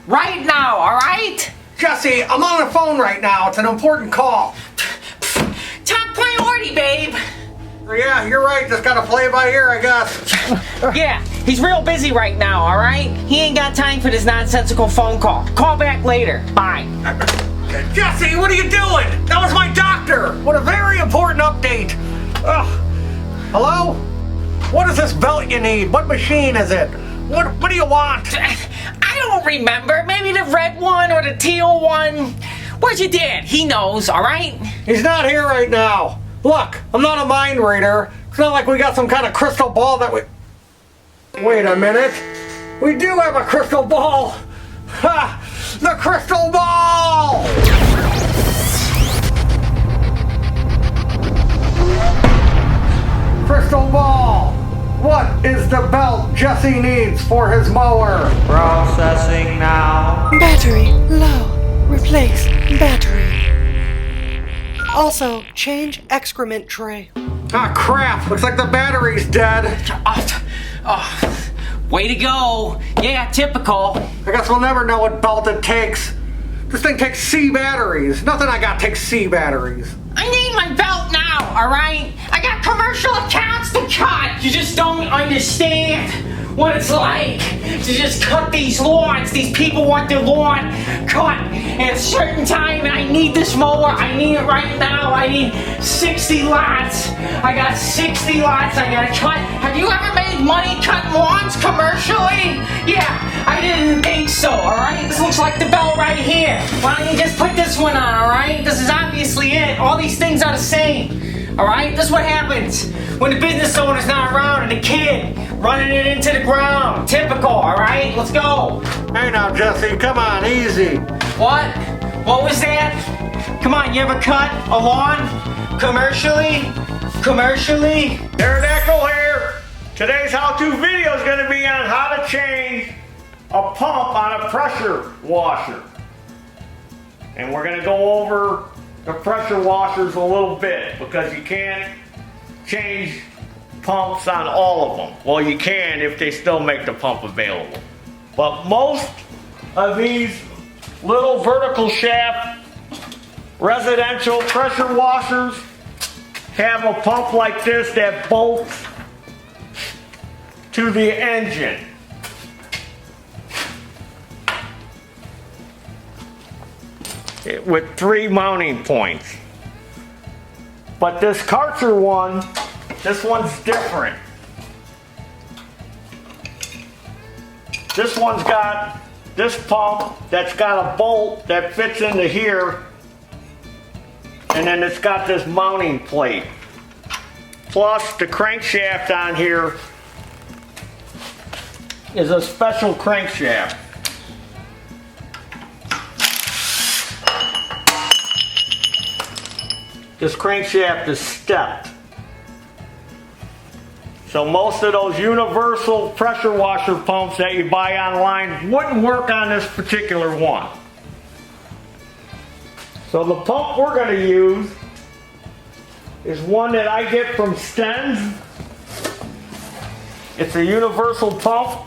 right now, all right? Jesse, I'm on the phone right now. It's an important call. Top priority, babe. Yeah, you're right. Just gotta play it by ear, I guess. Yeah, he's real busy right now, all right? He ain't got time for this nonsensical phone call. Call back later. Bye. Jesse, what are you doing? That was my doctor. What a very important update. Ugh. Hello? What is this belt you need? What machine is it? What do you want? I don't remember. Maybe the red one or the teal one. Where's your dad? He knows, all right? He's not here right now. Look, I'm not a mind reader. It's not like we got some kind of crystal ball that we... Wait a minute. We do have a crystal ball. Ha! The crystal ball! Crystal ball! What is the belt Jesse needs for his mower? Processing now. Battery low. Replace battery. Also, change excrement tray. Ah, crap! Looks like the battery's dead. Way to go. Yeah, typical. I guess we'll never know what belt it takes. This thing takes C batteries. Nothing I got takes C batteries. I need my belt now, all right? I got commercial accounts to cut. You just don't understand what it's like to just cut these lawns. These people want their lawn cut at a certain time, and I need this mower. I need it right now. I need 60 lots. I got 60 lots I gotta cut. Have you ever made money cutting lawns commercially? Yeah, I didn't think so, all right? This looks like the belt right here. Why don't you just put this one on, all right? This is obviously it. All these things are the same. All right, this is what happens when the business owner's not around and the kid running it into the ground. Typical, all right? Let's go. Hey now, Jesse, come on, easy. What? What was that? Come on, you ever cut a lawn commercially? Commercially? Pterodactyl here. Today's how-to video is going to be on how to change a pump on a pressure washer. And we're going to go over the pressure washers a little bit because you can't change pumps on all of them. Well, you can if they still make the pump available. But most of these little vertical shaft residential pressure washers have a pump like this that bolts to the engine. With 3 mounting points. But this Karcher one, this one's different. This one's got this pump that's got a bolt that fits into here, and then it's got this mounting plate. Plus the crankshaft on here is a special crankshaft. This crankshaft is stepped. So most of those universal pressure washer pumps that you buy online wouldn't work on this particular one. So the pump we're going to use is one that I get from Stens. It's a universal pump,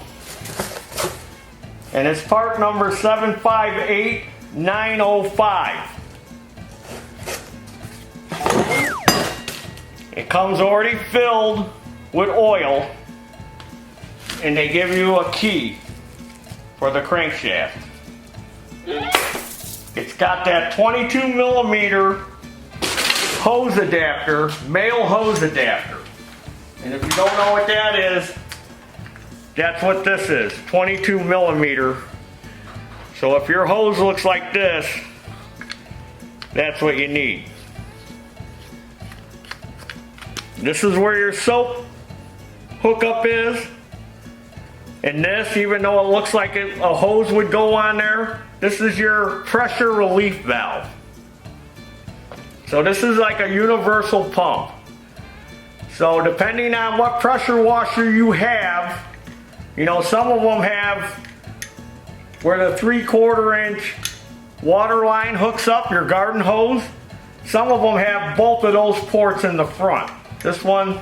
and it's part number 758905. It comes already filled with oil, and they give you a key for the crankshaft. It's got that 22 millimeter hose adapter, male hose adapter. And if you don't know what that is, that's what this is, 22 millimeter. So if your hose looks like this, that's what you need. This is where your soap hookup is. And this, even though it looks like a hose would go on there, this is your pressure relief valve. So this is like a universal pump. So depending on what pressure washer you have, you know, some of them have where the 3/4 inch water line hooks up your garden hose. Some of them have both of those ports in the front. This one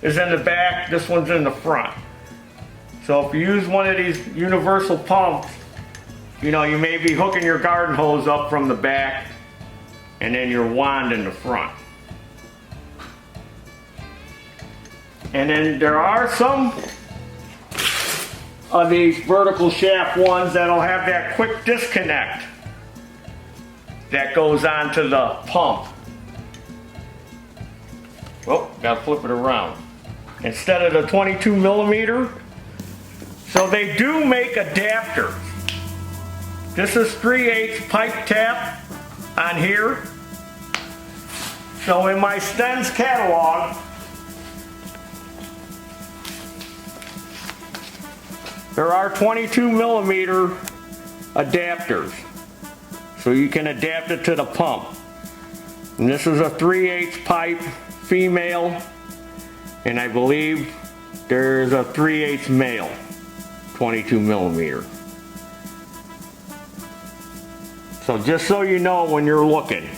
is in the back, this one's in the front. So if you use one of these universal pumps, you know, you may be hooking your garden hose up from the back and then your wand in the front. And then there are some of these vertical shaft ones that'll have that quick disconnect that goes onto the pump. Oh, gotta flip it around. Instead of the 22 millimeter, so they do make adapters. This is 3/8 pipe tap on here. So in my Stens catalog, there are 22 millimeter adapters. So you can adapt it to the pump. And this is a 3/8 pipe female, and I believe there's a 3/8 male, 22 millimeter. So just so you know when you're looking.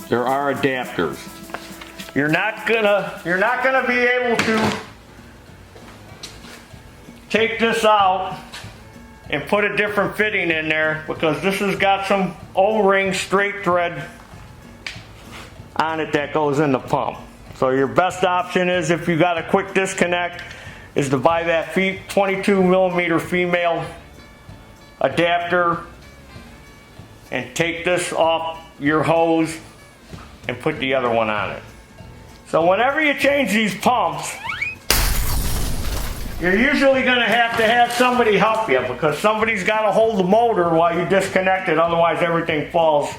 There are adapters. You're not gonna be able to take this out and put a different fitting in there because this has got some O-ring straight thread on it that goes in the pump. So your best option is, if you got a quick disconnect, is to buy that 22 millimeter female adapter and take this off your hose and put the other one on it. So whenever you change these pumps, you're usually going to have somebody help you, because somebody's got to hold the motor while you disconnect it, otherwise everything falls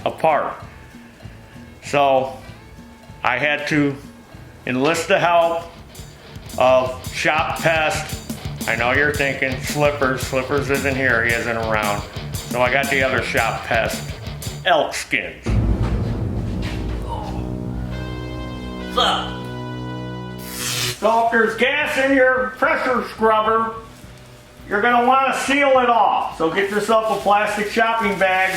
apart. So I had to enlist the help of Shop Pest. I know you're thinking Slippers. Slippers isn't here, he isn't around. So I got the other Shop Pest, Elk Skins. What's up? So if there's gas in your pressure scrubber, you're going to want to seal it off. So get yourself a plastic shopping bag.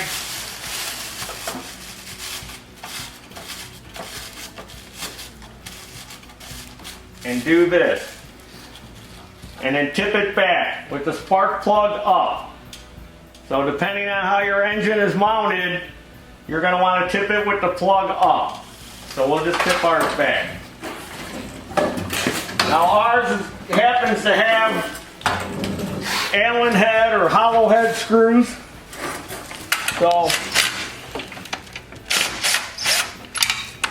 And do this. And then tip it back with the spark plug up. So depending on how your engine is mounted, you're going to want to tip it with the plug up. So we'll just tip ours back. Now ours happens to have Allen head or hollow head screws. So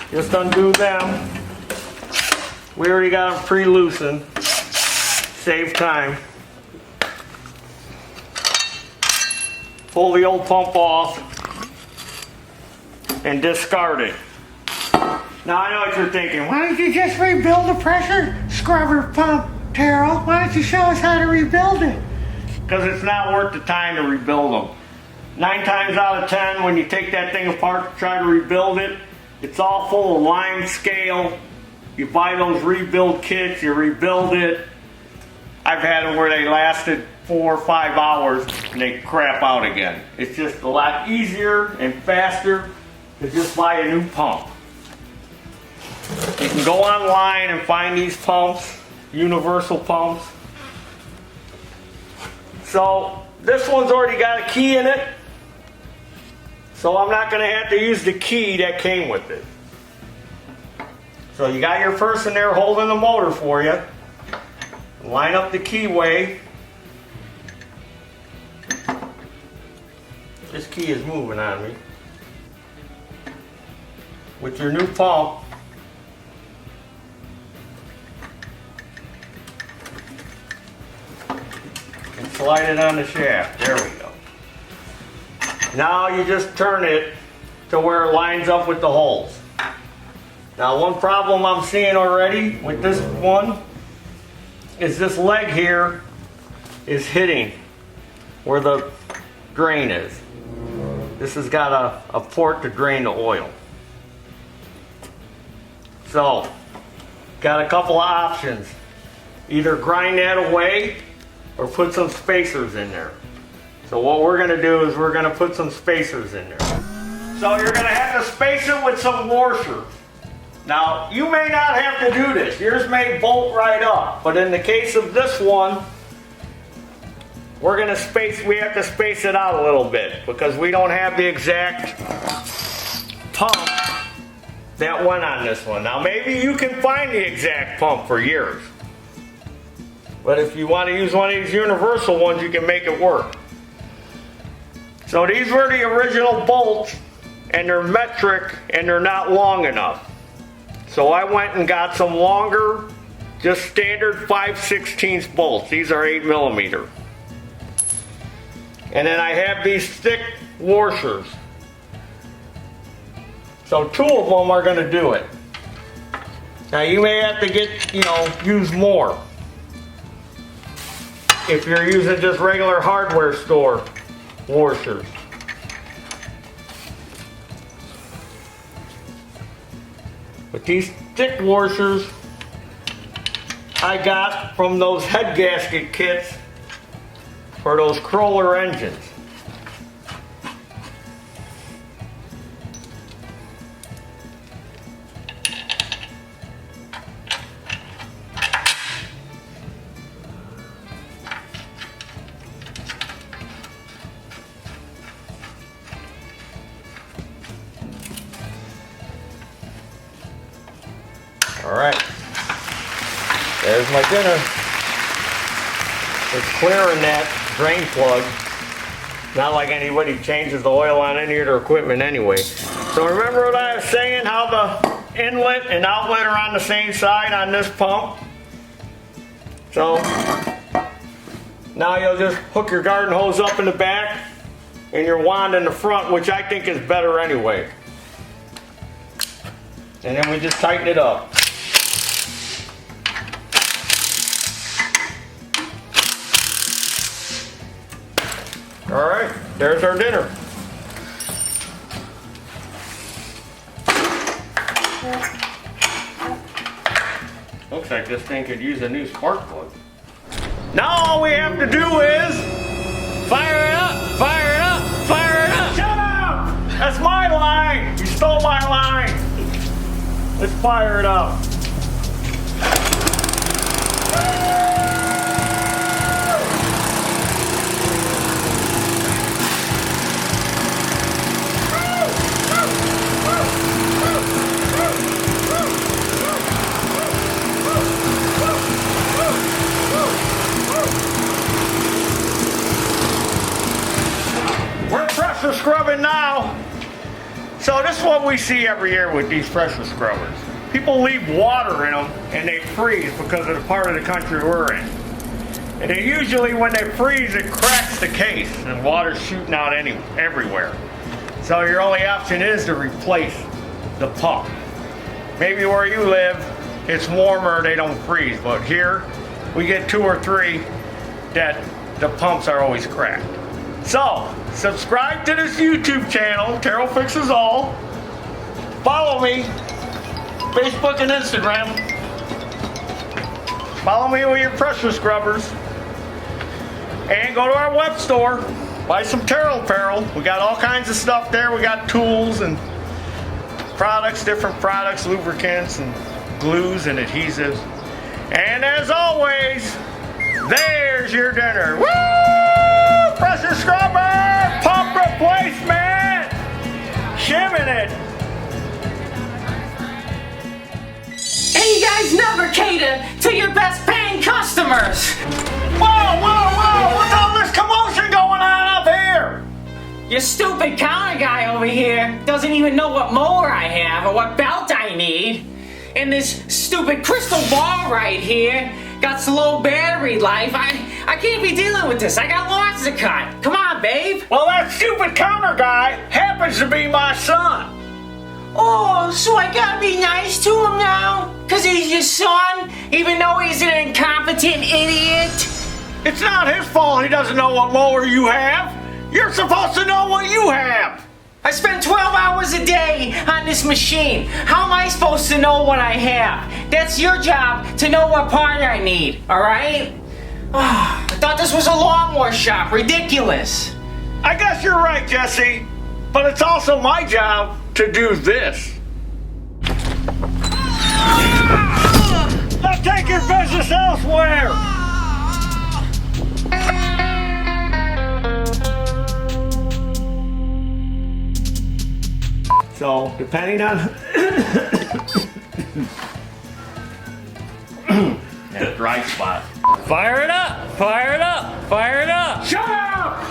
just undo them. We already got them pre-loosened. Save time. Pull the old pump off and discard it. Now I know what you're thinking. Why don't you just rebuild the pressure scrubber pump, Taryl? Why don't you show us how to rebuild it? Because it's not worth the time to rebuild them. 9 times out of 10, when you take that thing apart to try to rebuild it, it's all full of lime scale. You buy those rebuild kits, you rebuild it. I've had them where they lasted 4 or 5 hours and they crap out again. It's just a lot easier and faster to just buy a new pump. You can go online and find these pumps, universal pumps. So this one's already got a key in it, so I'm not going to have to use the key that came with it. So you got your person there holding the motor for you. Line up the keyway. This key is moving on me. With your new pump, and slide it on the shaft. There we go. Now you just turn it to where it lines up with the holes. Now one problem I'm seeing already with this one is this leg here is hitting where the drain is. This has got a port to drain the oil. So, got a couple of options. Either grind that away or put some spacers in there. So what we're going to do is we're going to put some spacers in there. So you're going to have to space it with some washers. Now, you may not have to do this. Yours may bolt right up. But in the case of this one, we have to space it out a little bit because we don't have the exact pump that went on this one. Now, maybe you can find the exact pump for yours. But if you want to use one of these universal ones, you can make it work. So these were the original bolts, and they're metric, and they're not long enough. So I went and got some longer, just standard 5/16 bolts. These are 8mm. And then I have these thick washers. So 2 of them are going to do it. Now you may have to use more if you're using just regular hardware store washers. But these thick washers I got from those head gasket kits for those crawler engines. All right, there's my dinner. It's clearing that drain plug. Not like anybody changes the oil on any of their equipment anyway. So remember what I was saying, how the inlet and outlet are on the same side on this pump? So now you'll just hook your garden hose up in the back and your wand in the front, which I think is better anyway. And then we just tighten it up. All right, there's our dinner. Looks like this thing could use a new spark plug. Now all we have to do is fire it up, fire it up, fire it up. Shut up! That's my line. You stole my line. Let's fire it up. Pressure scrubbing now. So this is what we see every year with these pressure scrubbers. People leave water in them and they freeze because of the part of the country we're in. And they usually, when they freeze, it cracks the case and water's shooting out everywhere. So your only option is to replace the pump. Maybe where you live, it's warmer, they don't freeze. But here, we get 2 or 3 that the pumps are always cracked. So, subscribe to this YouTube channel, Taryl Fixes All. Follow me, Facebook and Instagram. Follow me with your pressure scrubbers. And go to our web store, buy some Taryl Apparel. We got all kinds of stuff there. We got tools and products, different products, lubricants and glues and adhesives. And as always, there's your dinner. Woo! Pressure scrubber! Pump replacement! Shimming it! And you guys never cater to your best paying customers! Whoa, whoa, whoa! What's all this commotion going on up here? Your stupid counter guy over here doesn't even know what mower I have or what belt I need. And this stupid crystal ball right here got slow battery life. I can't be dealing with this. I got lawns to cut. Come on, babe. Well, that stupid counter guy happens to be my son. Oh, so I gotta be nice to him now? Cause he's your son, even though he's an incompetent idiot? It's not his fault he doesn't know what mower you have. You're supposed to know what you have. I spend 12 hours a day on this machine. How am I supposed to know what I have? That's your job to know what part I need, alright? I thought this was a lawnmower shop. Ridiculous. I guess you're right, Jesse. But it's also my job to do this. Just take your business elsewhere! So, depending on... that dry spot. Fire it up! Fire it up! Fire it up! Shut up!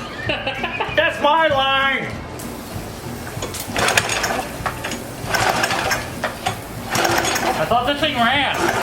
That's my line! I thought this thing ran.